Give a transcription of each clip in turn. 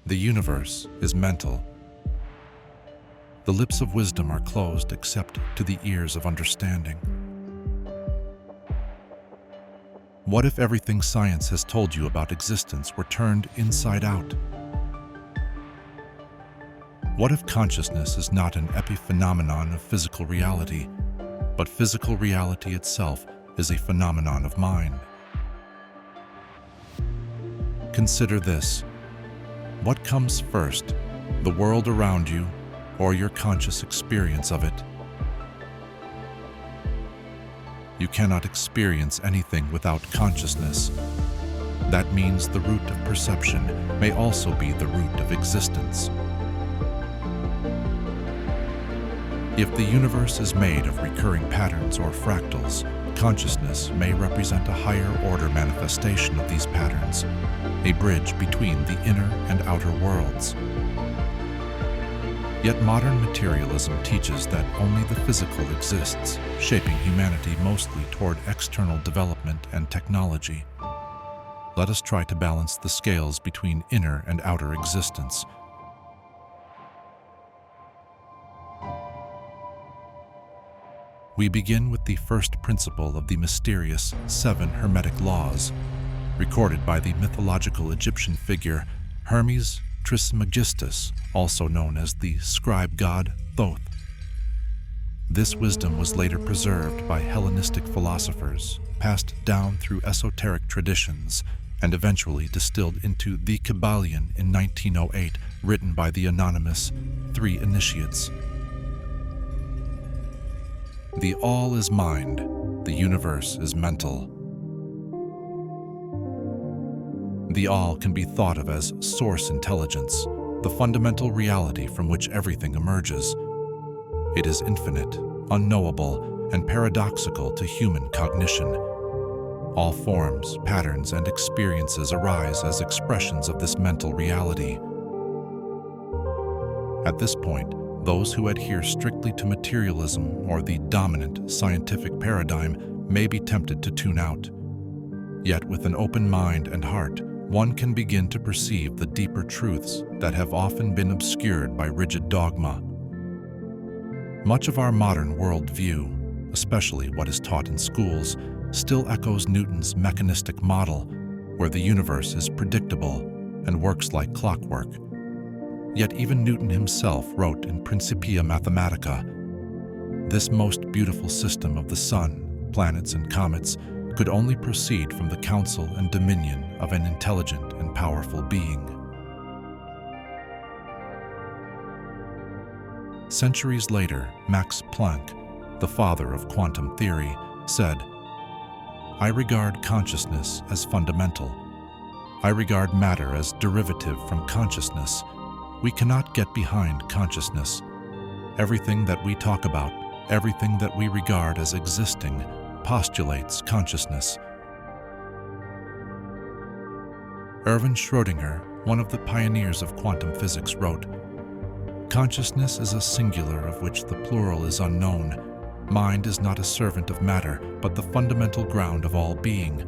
The universe is mental. The lips of wisdom are closed except to the ears of understanding. What if everything science has told you about existence were turned inside out? What if consciousness is not an epiphenomenon of physical reality, but physical reality itself is a phenomenon of mind? Consider this. What comes first, the world around you or your conscious experience of it? You cannot experience anything without consciousness. That means the root of perception may also be the root of existence. If the universe is made of recurring patterns or fractals, consciousness may represent a higher-order manifestation of these patterns, a bridge between the inner and outer worlds. Yet modern materialism teaches that only the physical exists, shaping humanity mostly toward external development and technology. Let us try to balance the scales between inner and outer existence. We begin with the first principle of the mysterious 7 Hermetic laws, recorded by the mythological Egyptian figure Hermes Trismegistus, also known as the scribe god Thoth. This wisdom was later preserved by Hellenistic philosophers, passed down through esoteric traditions, and eventually distilled into the Kybalion in 1908, written by the anonymous 3 initiates. The all is mind, the universe is mental. The all can be thought of as source intelligence, the fundamental reality from which everything emerges. It is infinite, unknowable, and paradoxical to human cognition. All forms, patterns, and experiences arise as expressions of this mental reality. At this point, those who adhere strictly to materialism or the dominant scientific paradigm may be tempted to tune out. Yet with an open mind and heart, one can begin to perceive the deeper truths that have often been obscured by rigid dogma. Much of our modern worldview, especially what is taught in schools, still echoes Newton's mechanistic model, where the universe is predictable and works like clockwork. Yet even Newton himself wrote in Principia Mathematica, "This most beautiful system of the sun, planets, and comets could only proceed from the counsel and dominion of an intelligent and powerful being." Centuries later, Max Planck, the father of quantum theory, said, "I regard consciousness as fundamental. I regard matter as derivative from consciousness. We cannot get behind consciousness. Everything that we talk about, everything that we regard as existing, postulates consciousness." Erwin Schrödinger, one of the pioneers of quantum physics, wrote, "Consciousness is a singular of which the plural is unknown. Mind is not a servant of matter, but the fundamental ground of all being."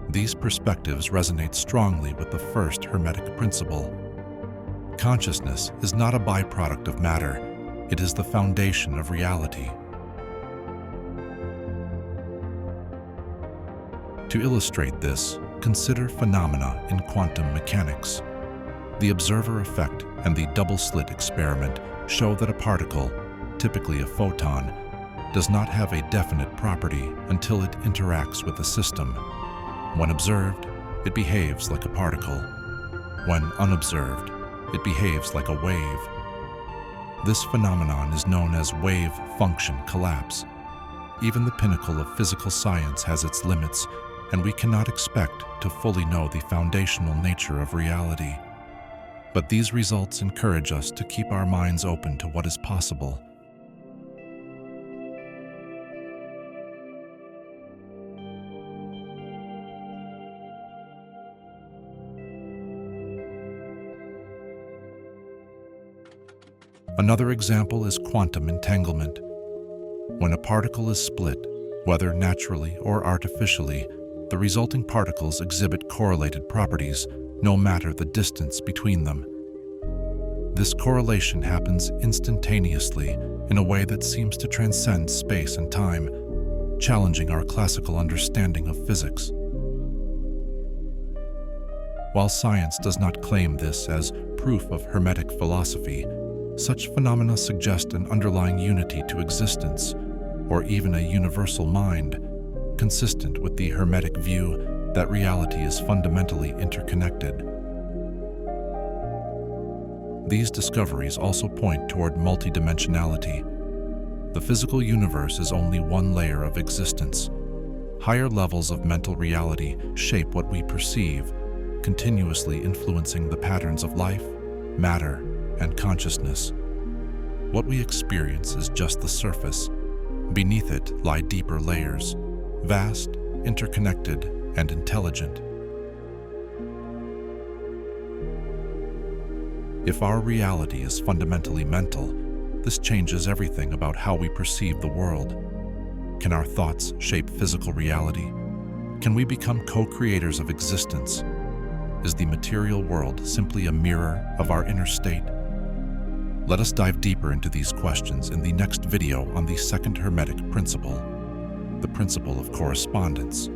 These perspectives resonate strongly with the first Hermetic principle. Consciousness is not a byproduct of matter, it is the foundation of reality. To illustrate this, consider phenomena in quantum mechanics. The observer effect and the double-slit experiment show that a particle, typically a photon, does not have a definite property until it interacts with a system. When observed, it behaves like a particle. When unobserved, it behaves like a wave. This phenomenon is known as wave-function collapse. Even the pinnacle of physical science has its limits, and we cannot expect to fully know the foundational nature of reality. But these results encourage us to keep our minds open to what is possible. Another example is quantum entanglement. When a particle is split, whether naturally or artificially, the resulting particles exhibit correlated properties, no matter the distance between them. This correlation happens instantaneously in a way that seems to transcend space and time, challenging our classical understanding of physics. While science does not claim this as proof of Hermetic philosophy, such phenomena suggest an underlying unity to existence, or even a universal mind, consistent with the Hermetic view that reality is fundamentally interconnected. These discoveries also point toward multidimensionality. The physical universe is only one layer of existence. Higher levels of mental reality shape what we perceive, continuously influencing the patterns of life, matter, and consciousness. What we experience is just the surface. Beneath it lie deeper layers, vast, interconnected, and intelligent. If our reality is fundamentally mental, this changes everything about how we perceive the world. Can our thoughts shape physical reality? Can we become co-creators of existence? Is the material world simply a mirror of our inner state? Let us dive deeper into these questions in the next video on the second Hermetic principle, the principle of correspondence.